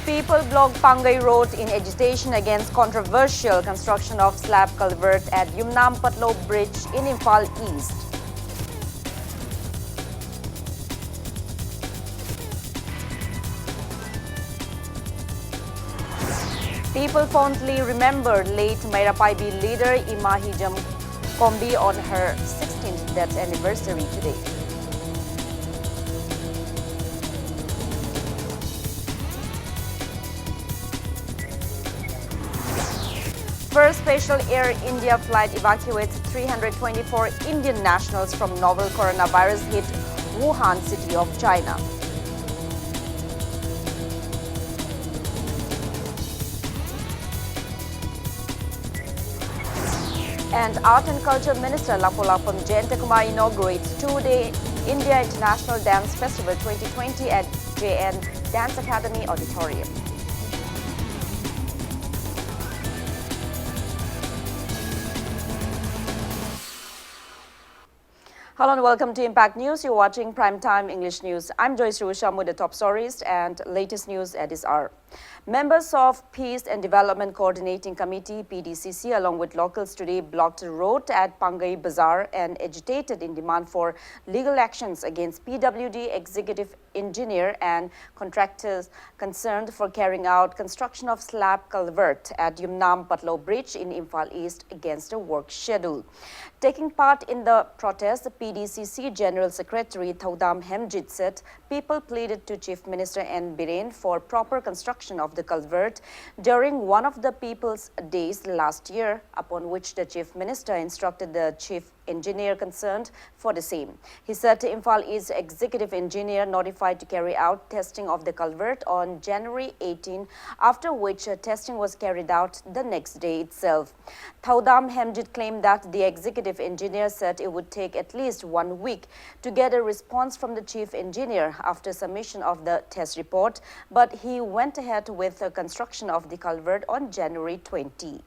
People blocked Pangai Road in agitation against controversial construction of slab culvert at Yumnam Patlo Bridge in Imphal East. People fondly remembered late Mairapaibi leader Ima Hijam Kombi on her 16th death anniversary today. First Special Air India flight evacuates 324 Indian nationals from novel coronavirus hit Wuhan city of China. And Art and Culture Minister Lapolapam Jayantakumar inaugurates two-day India International Dance Festival 2020 at JN Dance Academy Auditorium. Hello and welcome to Impact News. You're watching Primetime English News. I'm Joyce Rusham with the top stories and latest news at this hour. Members of Peace and Development Coordinating Committee, PDCC, along with locals today blocked the road at Pangai Bazaar and agitated in demand for legal actions against PWD executive engineer and contractors concerned for carrying out construction of slab culvert at Yumnam Patlo Bridge in Imphal East against the work schedule. Taking part in the protest, the PDCC General Secretary Thaudam Hemjit said people pleaded to Chief Minister N. Biren for proper construction of the culvert during one of the People's Days last year, upon which the Chief Minister instructed the Chief Engineer concerned for the same. He said Imphal East Executive Engineer notified to carry out testing of the culvert on January 18, after which testing was carried out the next day itself. Thaudam Hemjit claimed that the Executive Engineer said it would take at least 1 week to get a response from the Chief Engineer after submission of the test report, but he went ahead with the construction of the culvert on January 20.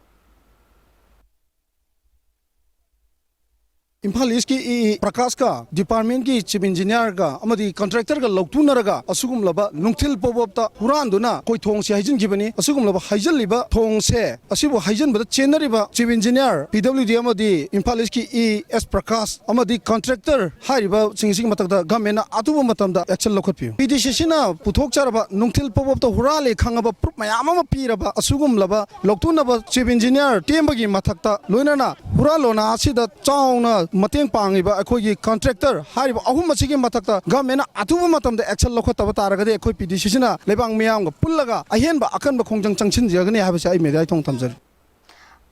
Imphal East ki Prakash ka department ki chief engineer ka amadi contractor ka loktunaraga asugum laba nungthil pobopta huranduna koi thong se haijin gibani asugum laba haijal liba thong se asibu haijan bada chenariba chief engineer PWD amadi Imphal East ki S Prakash amadi contractor hariba singsing matakda government atuba matamda action lokhatpi PDCC na puthok charaba nungthil pobopta hurale khangaba proof mayam ama piraba asugum laba loktunaba chief engineer tembagi mathakta loinana huralona asida chauna mateng pangiba akhoi contractor hariba ahum machigi mathakta government atuba matamda action lokhataba taragade akhoi PDCC na lebang miyam ga pullaga ahenba akanba khongjang changchin jagani habase ai medai thong tamjar.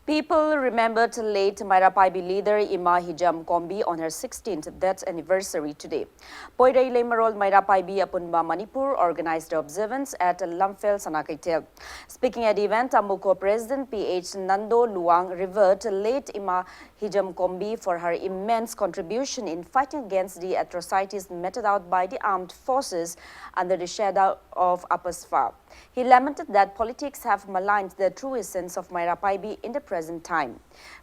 People remembered late Mairapaibi leader Ima Hijam Kombi on her 16th death anniversary today. Poirai Lemarol Mairapaibi Apunba Manipur organized the observance at Lamphel Sanakaitel. Speaking at the event, Amuko President PH Nando Luang revered late Ima Hijam Kombi for her immense contribution in fighting against the atrocities meted out by the armed forces under the shadow of Apasfa. He lamented that politics have maligned the true essence of Mairapaibi in the present time.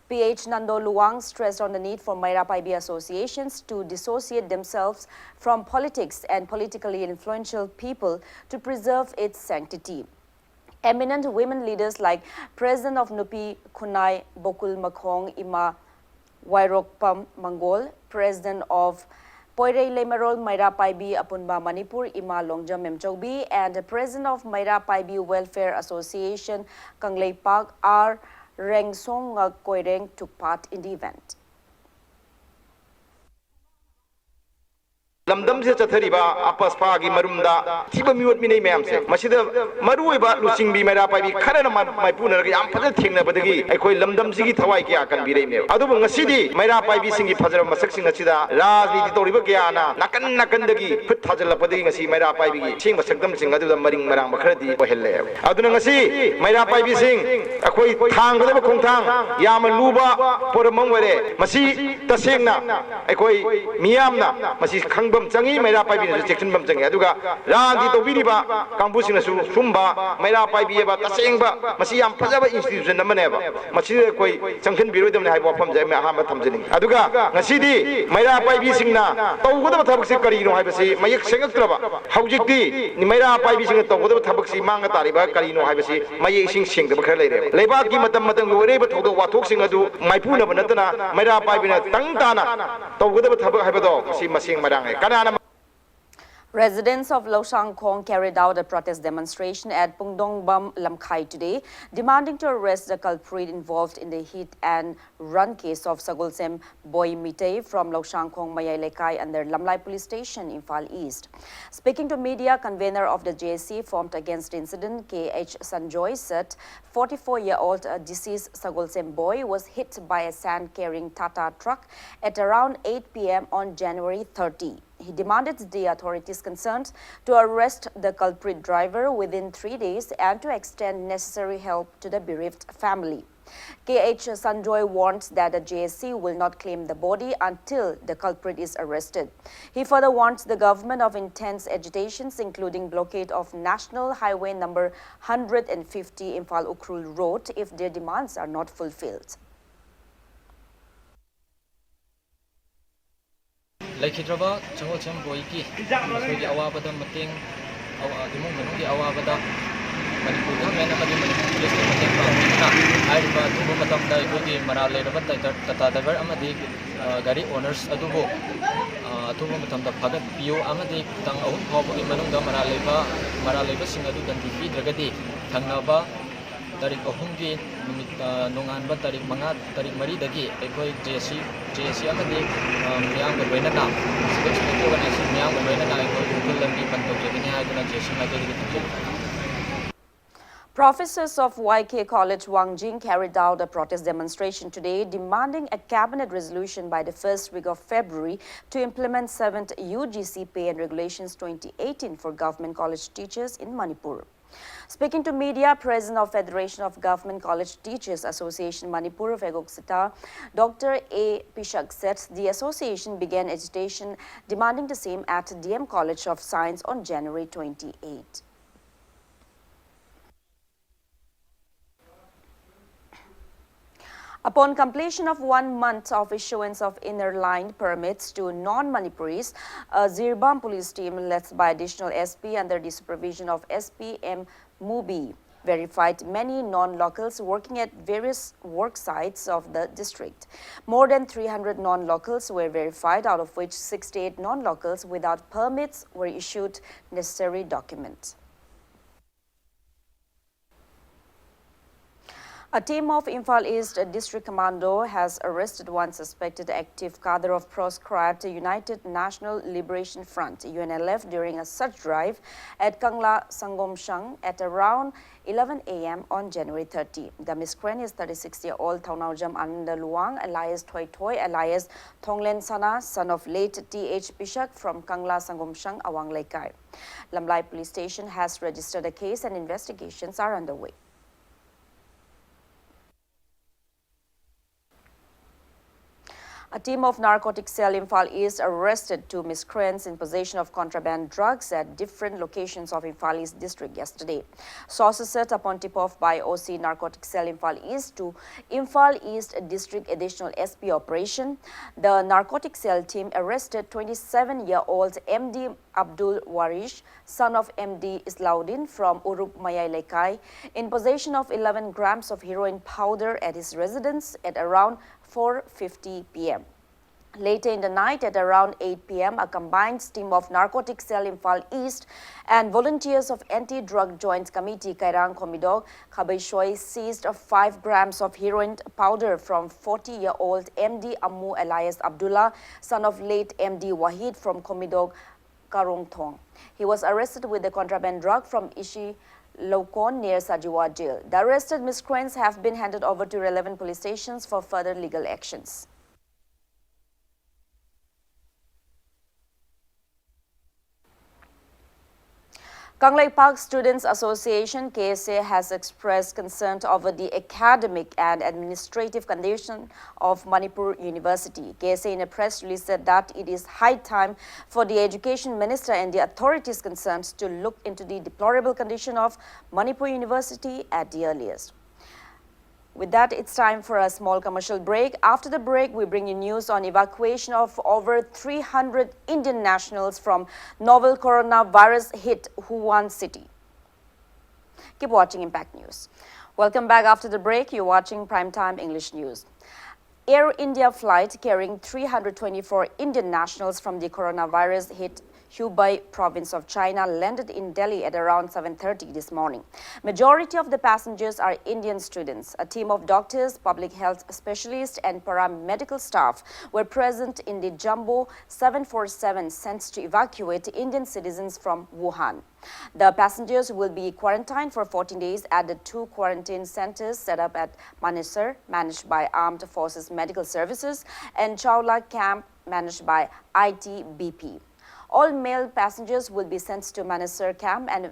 PH Nando Luang stressed on the need for Mairapaibi associations to dissociate themselves from politics and politically influential people to preserve its sanctity. Eminent women leaders like President of Nupi Kunai Bokul Makhong Ima Wairokpam Mangol, President of Poirai Lemarol Mairapaibi Apunba Manipur Ima Longjam Memchogbi, and the President of Mairapaibi Welfare Association Kanglei Park R. Rengsong Koireng took part in the event. Lamdam se chathariba apaspa gi marumda thiba miwat minei mayam se masida maruiba lusing bi Mairapaibi kharana mai punarga yam phada thengna badagi aikoi lamdam sigi thawai kya kan birei me adubu ngasidi Mairapaibi singi phajara masak sing asida rajniti toriba gyana nakan nakan dagi phut thajala padagi ngasi Mairapaibi gi sing masakdam sing adu maring marang bakhradi ohelle aduna ngasi Mairapaibi sing akoi thangdaba khongthang yam luba poramang ware masi tasengna aikoi miyamna masi khang yingbam changi maira pai bi na section bam changi aduga ran di to biri ba kangbu sing na su sumba maira pai bi ba taseng ba masi yam phajaba institution amane ba masi koi changkhin biro dam ne hai ba pham jai me ha ma thamjini aduga ngasi di maira pai bi sing na to goda ba thabak se kari no hai ba se mayek sengak traba haujik di ni maira pai bi sing to goda ba thabak si mang ta ri ba kari no hai ba se mayek sing sing da ba khar leire leba ki matam matam lore ba thodo wa thok sing adu maipu na ba natana maira pai bi na tang ta na to goda ba thabak hai ba do si masing marang ai kana Residents of Losangkhong carried out a protest demonstration at Pungdongbam Lamkhai today, demanding to arrest the culprit involved in the hit and run case of Sagolsem Boy Mitay from Losangkhong Mayai Lekai under Lamlai Police Station, Imphal East. Speaking to media, convener of the JSC formed against the incident, K.H. Sanjoy, said 44-year-old deceased Sagolsem Boy was hit by a sand-carrying Tata truck at around 8 p.m. on January 30. He demanded the authorities concerned to arrest the culprit driver within 3 days and to extend necessary help to the bereaved family. K.H. Sanjoy warns that the JSC will not claim the body until the culprit is arrested. He further warns the government of intense agitations, including blockade of National Highway number 150 Imphal Ukhrul Road if their demands are not fulfilled. Laikhidraba Changolsem Boyki Masudi Awabada Mating Dimung Manuki Awabada Manipur government amadi Manipur police na mating pangina haiba tubo matamda ikogi marale rabat tata driver amadi gari owners adubo tubo matamda phagat PO amadi tang ahum phawgi manungda maraleba sing adu dandifi dragadi thangnaba tarik ahumgi numit nonganba tarik manga tarik mari dagi ekoi JSC amadi miyang ga loinana selection organization miyang ga loinana ekoi ukul lambi pantogeni haiduna JSC maitegi thamjeli. Professors of YK College Wangjing carried out a protest demonstration today demanding a cabinet resolution by the first week of February to implement 7th UGC Pay and Regulations 2018 for government college teachers in Manipur. Speaking to media, President of Federation of Government College Teachers Association Manipur Fegoksita, Dr. A. Pishak said the association began agitation demanding the same at DM College of Science on January 28. Upon completion of 1 month of issuance of inner line permits to non-Manipuris, a Zirbam police team led by additional SP under the supervision of SP M. Mubi verified many non-locals working at various work sites of the district. More than 300 non-locals were verified, out of which 68 non-locals without permits were issued necessary documents. A team of Imphal East District Commando has arrested one suspected active cadre of proscribed United National Liberation Front (UNLF) during a search drive at Kangla Sangomshang at around 11 a.m. on January 30. The miscreant is 36-year-old Thaunaujam Ananda Luang, alias Thoi Thoi, alias Thonglen Sana, son of late T.H. Pishak from Kangla Sangomshang, Awang Lekai. Lamlai Police Station has registered a case and investigations are underway. A team of narcotic cell Imphal East arrested 2 miscreants in possession of contraband drugs at different locations of Imphal East district yesterday. Sources said upon tip-off by OC Narcotic Cell Imphal East to Imphal East District Additional SP Operation, the narcotic cell team arrested 27-year-old MD Abdul Warish, son of MD Islauddin from Urup Mayai Lekai, in possession of 11 grams of heroin powder at his residence at around 4:50 p.m. Later in the night at around 8 p.m., a combined team of Narcotic Cell Imphal East and volunteers of Anti-Drug Joint Committee Kairang Komidog Khabaishoi seized 5 grams of heroin powder from 40-year-old MD Ammu alias Abdullah, son of late MD Wahid from Komidog Karongthong. He was arrested with the contraband drug from Ishi Lokon near Sajiwa jail. The arrested miscreants have been handed over to relevant police stations for further legal actions. Kanglei Park Students Association KSA has expressed concern over the academic and administrative condition of Manipur University. KSA in a press release said that it is high time for the Education Minister and the authorities concerned to look into the deplorable condition of Manipur University at the earliest. With that, it's time for a small commercial break. After the break, we bring you news on evacuation of over 300 Indian nationals from novel coronavirus hit Wuhan city. Keep watching Impact News. Welcome back after the break. You're watching Primetime English News. Air India flight carrying 324 Indian nationals from the coronavirus hit Hubei province of China landed in Delhi at around 7:30 this morning. Majority of the passengers are Indian students. A team of doctors, public health specialists and paramedical staff were present in the Jumbo 747 sent to evacuate Indian citizens from Wuhan. The passengers will be quarantined for 14 days at the 2 quarantine centers set up at Manesar, managed by Armed Forces Medical Services, and Chawla camp, managed by ITBP. All male passengers will be sent to Manesar camp, and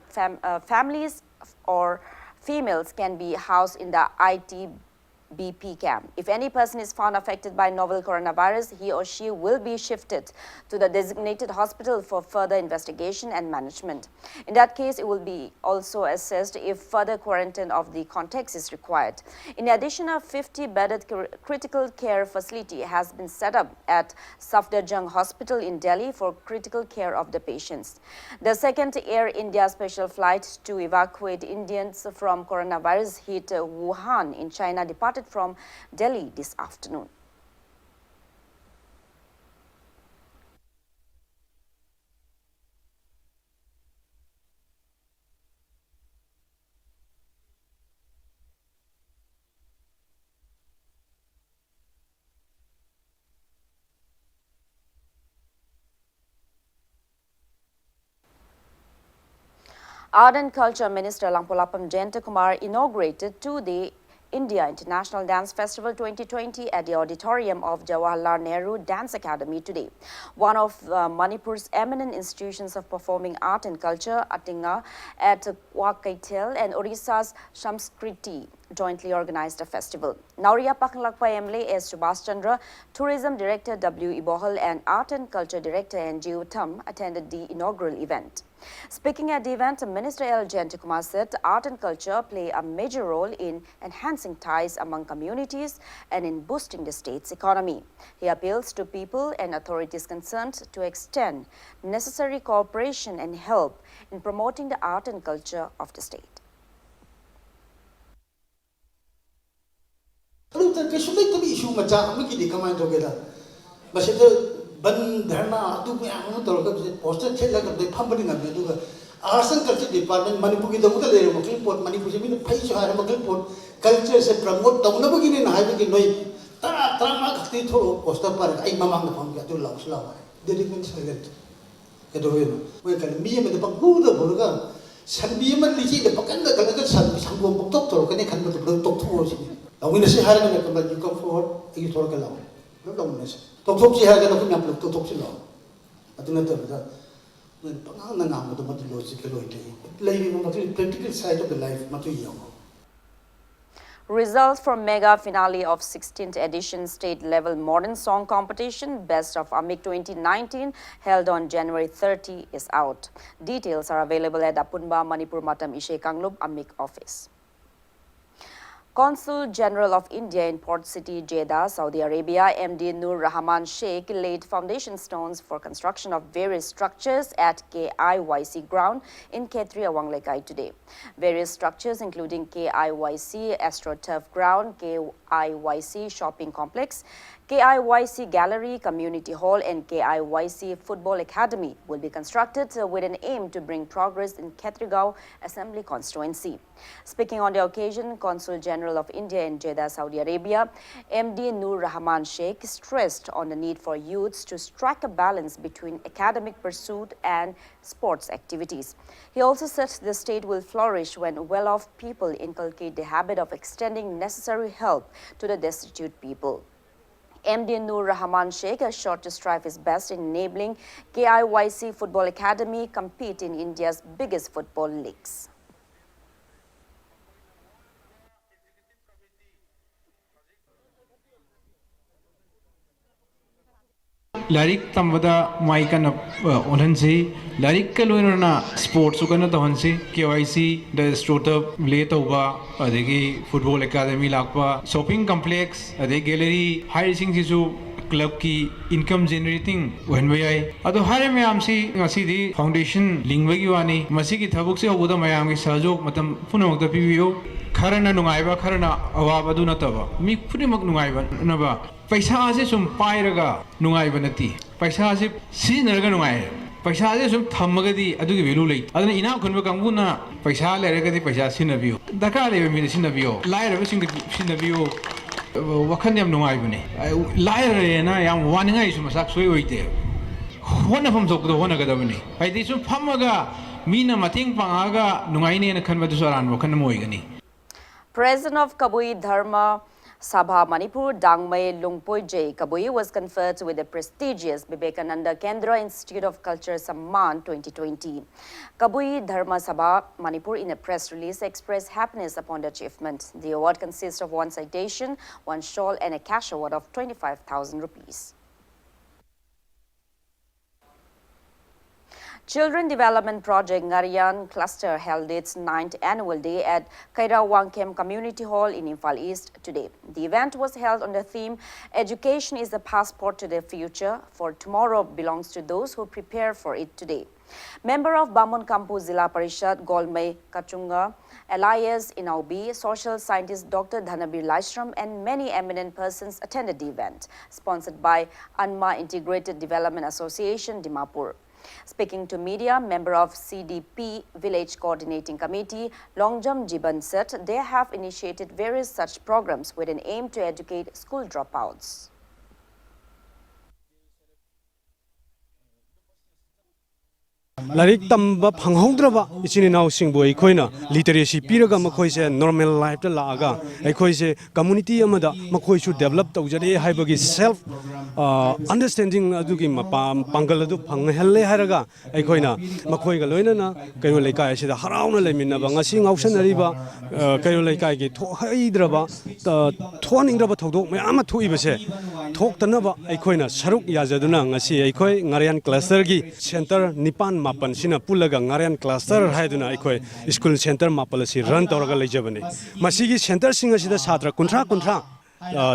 families or females can be housed in the ITBP camp. If any person is found affected by novel coronavirus, he or she will be shifted to the designated hospital for further investigation and management. In that case, it will be also assessed if further quarantine of the contacts is required. In addition, a 50-bedded critical care facility has been set up at Safdarjung Hospital in Delhi for critical care of the patients. The second Air India special flight to evacuate Indians from coronavirus hit Wuhan in China departed from Delhi this afternoon. Art and Culture Minister Langpolapam Jayantakumar inaugurated two-day India International Dance Festival 2020 at the auditorium of Jawaharlal Nehru Dance Academy today. One of Manipur's eminent institutions of performing art and culture, Atinga at Wakaitel, and Odisha's Samskriti jointly organized a festival. Nauriya Pakanglakpa MLA S. Subhash Chandra, Tourism Director W. Ibohal, and Art and Culture Director N. G. Uttam attended the inaugural event. Speaking at the event, Minister L. Jayantakumar said art and culture play a major role in enhancing ties among communities and in boosting the state's economy. He appeals to people and authorities concerned to extend necessary cooperation and help in promoting the art and culture of the state. ban dharna adu me tol ka poster thela ka phambani ngam du arts and culture department manipur ki damu ka le makil pot manipur se min phai cha ha makil pot culture se promote tong na bagi ni na ha gi noi ta ma khati tho poster par ai mamang na phang ka du law slaw dedication select ka do no we ka mi me de pang hu da bor ga san bi man li ji de pakan da ka san sang bom bok tok tol ka ne khan ba tok tho si awin se har na ka ba you come forward you thor ka law no dong ne Tok si harga na kunyap lok tok si lo. Atuna to da. When pangang na ngam to matu logical loite. Lay mo matu practical side of the life matu yaw. Results from mega finale of 16th edition state-level modern song competition Best of Amik 2019 held on January 30 is out. Details are available at Apunba Manipur Matam Ishe Kanglub Amik office. Consul General of India in Port City, Jeddah, Saudi Arabia, MD Nur Rahman Sheikh laid foundation stones for construction of various structures at KIYC ground in Khetri, Awanglekai today. Various structures including KIYC AstroTurf ground, KIYC shopping complex, KIYC Gallery, Community Hall and KIYC Football Academy will be constructed with an aim to bring progress in Khetrigao Assembly constituency. Speaking on the occasion, Consul General of India in Jeddah, Saudi Arabia, MD Nur Rahman Sheikh stressed on the need for youths to strike a balance between academic pursuit and sports activities. He also said the state will flourish when well-off people inculcate the habit of extending necessary help to the destitute people. MD Nur Rahman Sheikh has shot to strive his best in enabling KIYC Football Academy compete in India's biggest football leagues. लारिक तंबदा माई कन ओनहनसी लारिक का लोइनना sports कन तहनसी KYC the store ले तौबा अदेगी football academy Lakpa shopping complex अदे gallery higher सिंगसिसु club की income generating वहनबे याय अदो हारे मयामसी ngasi फाउंडेशन लिंगबगी वानी मसी की थबुक से होबदा मयाम की सहयोग मतम पुनमक पिबियो खरना नुंगाइबा खरना अवाब अदु नतबा मी पुनिमक नुंगाइबा नबा पैसा से सुम पाइरगा नुंगाइबा नती पैसा से सिनरगा नुंगाइ पैसा से सुम थमगदी अदुगी वैल्यू लै अदना इना खनबा कांगुना पैसा लेरगदी पैसा सिनबियो दरकार लेबे मी सिनबियो लाइरबा सिंग सिनबियो वखन याम नुंगाइबने लाइरेना याम वानिंगाइ सुम मसाक सोय ओइते होनफम जोकदो होनगदबने हाइदि सुम फमगा मीना मतिंग पांगागा नुंगाइने न खनबा दुसरान वखन मोइगनी President of Kabui Dharma Sabha Manipur, Dangmei Lungpoi J. Kabui was conferred with the prestigious Vivekananda Kendra Institute of Culture Samman 2020. Kabui Dharma Sabha Manipur in a press release expressed happiness upon the achievement. The award consists of one citation, one shawl and a cash award of 25,000 rupees. Children Development Project Ngarian Cluster held its 9th annual day at Kairawangkem Community Hall in Imphal East today. The event was held on the theme, Education is the passport to the future, for tomorrow belongs to those who prepare for it today. Member of Bamun Kampu Zilla Parishad Golmei Kachunga, Elias Inaubi, social scientist Dr. Dhanabir Laishram and many eminent persons attended the event, sponsored by Anma Integrated Development Association, Dimapur. Speaking to media, member of CDP Village Coordinating Committee, Longjam Jiban said they have initiated various such programs with an aim to educate school dropouts. Larik tamba phanghodraba ichini naw singbo ekhoi literacy piraga makhoi se normal life ta laaga ekhoi se community amada makhoi su develop tawjare haibagi self understanding adugi mapam pangal adu phanghalle haraga ekhoina makhoi ga loina na kayo leikai asida harauna leminna ba ngasi ngausanari ba kayo leikai gi thohaidraba thoningraba thodok mayama thoibase thoktana ba ekhoina saruk yajaduna ngasi ekhoi ngarian cluster gi center nipan mapan sina pulaga ngarian cluster haiduna ekhoi school center mapal si run toraga leijabane masigi center singa sida satra kuntra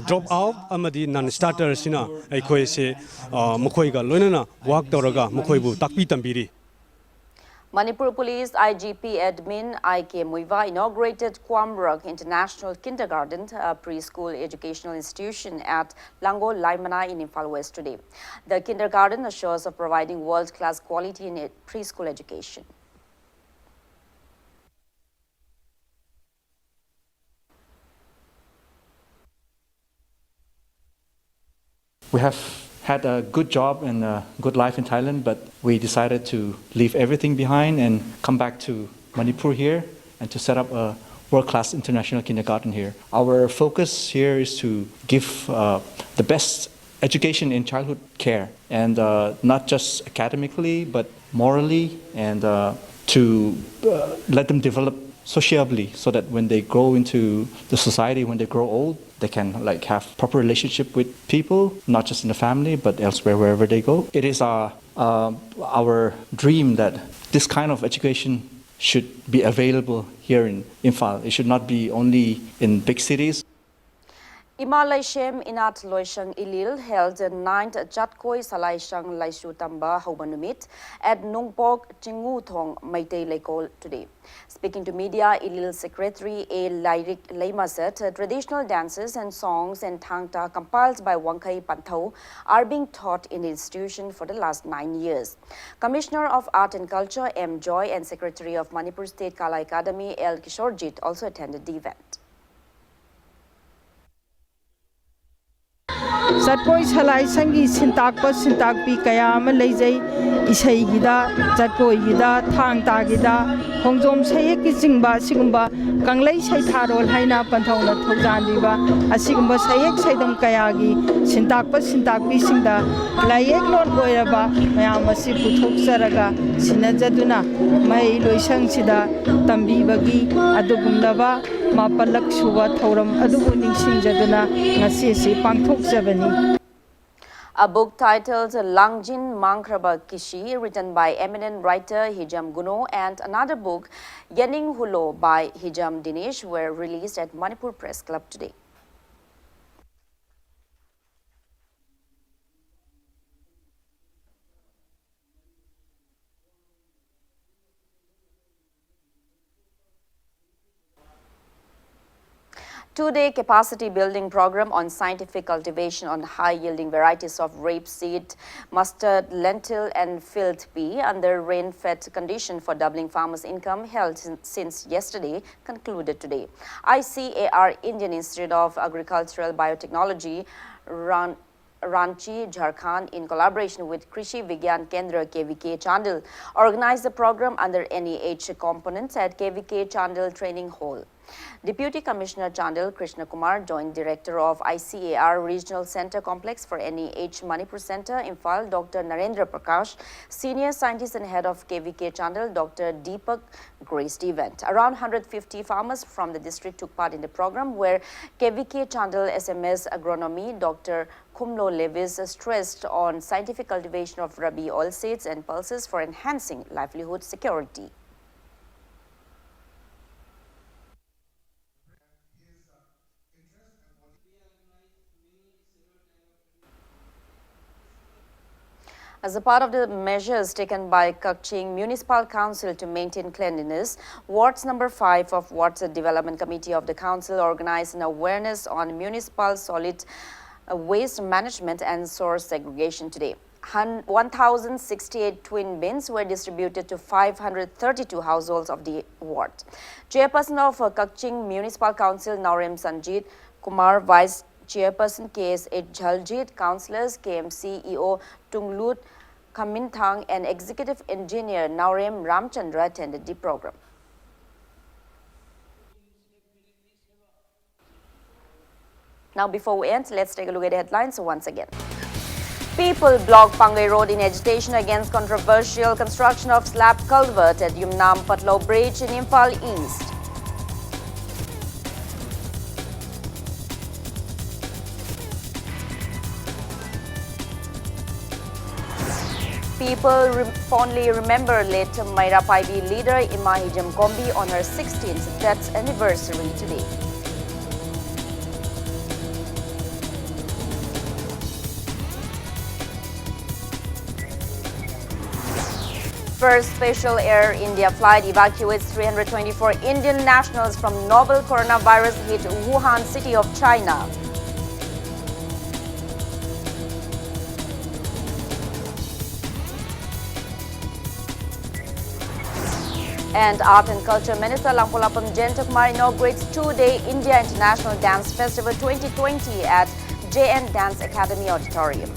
drop out amadi non starter sina ekhoi se makhoi ga loinana work toraga makhoi bu takpi tambiri. Manipur Police IGP Admin I.K. Muiva inaugurated Kwamruk International Kindergarten, a preschool educational institution at Lango Laimana in Imphal West today. The kindergarten assures of providing world-class quality in preschool education. We have had a good job and a good life in Thailand, but we decided to leave everything behind and come back to Manipur here and to set up a world-class international kindergarten here. Our focus here is to give the best education in childhood care, and not just academically, but morally, and to let them develop sociably, so that when they grow into the society, when they grow old, they can have proper relationship with people, not just in the family, but elsewhere, wherever they go. It is our dream that this kind of education should be available here in Imphal. It should not be only in big cities. Imalayshem Inat Loishang Ilil held the 9th Jatkoi Salaishang Laishu Tamba Haubanumit at Nungpok Chingu Thong Maitei Lekol today. Speaking to media, Ilil Secretary A. Lyric Lema said traditional dances and songs and tangta compiled by Wangkai Pantau are being taught in the institution for the last 9 years. Commissioner of Art and Culture M. Joy and Secretary of Manipur State Kala Academy L. Kishorjit also attended the event. Chatkoi Salai Sangi Sintakpa Sintakpi Kayama Lejay Isai Gida, Chatkoi Gida, Thang Tagida, Hongzom Sayaki Singba, Sigumba, Kanglai Saitaro, Haina Pantona Tozandiba, Asigumba Sayak Saidam Kayagi, Sintakpa Sintakpi Sinda, Layek Lord Goyaba, Mayamasi Putuk Saraga, Sinajaduna, May Loisang Sida, Tambi Bagi, Adugumlaba, Mapalak Suba Toram, Adubuning Sinjaduna, Nasisi Pangtok Sabani. A book titled Langjin Mangkraba Kishi, written by eminent writer Hijam Guno, and another book, Yening Hulo by Hijam Dinesh, were released at Manipur Press Club today. Two-day capacity building program on scientific cultivation on high-yielding varieties of rapeseed, mustard, lentil and field pea under rain-fed condition for doubling farmers' income held since yesterday concluded today. ICAR Indian Institute of Agricultural Biotechnology Ranchi, Jharkhand, in collaboration with Krishi Vigyan Kendra KVK Chandil, organized the program under NEH components at KVK Chandil Training Hall. Deputy Commissioner Chandil Krishna Kumar, Joint Director of ICAR Regional Center Complex for NEH Manipur Center, Imphal, Dr. Narendra Prakash, Senior Scientist and Head of KVK Chandil, Dr. Deepak, graced the event. Around 150 farmers from the district took part in the program, where KVK Chandil SMS Agronomy, Dr. Kumlo Levis, stressed on scientific cultivation of rabi oilseeds and pulses for enhancing livelihood security. As a part of the measures taken by Kakching Municipal Council to maintain cleanliness, Wards number 5 of Wards Development Committee of the Council organized an awareness on municipal solid waste management and source segregation today. 1,068 twin bins were distributed to 532 households of the ward. Chairperson of Kakching Municipal Council, Naurem Sanjit Kumar, Vice Chairperson KS8 Jhaljit, Councillors KMC EO Tunglut Kaminthang, and Executive Engineer Naurem Ramchandra attended the program. Now, before we end, let's take a look at the headlines once again. People block Pangai Road in agitation against controversial construction of slab culvert at Yumnam Patlau Bridge in Imphal East. People fondly remember late Maira Paibi leader Ima Hijam Kombi on her 16th death anniversary today. First special Air India flight evacuates 324 Indian nationals from novel coronavirus hit Wuhan city of China. And Art and Culture Minister Langpolapam Jentakumar inaugurates two-day India International Dance Festival 2020 at JN Dance Academy Auditorium.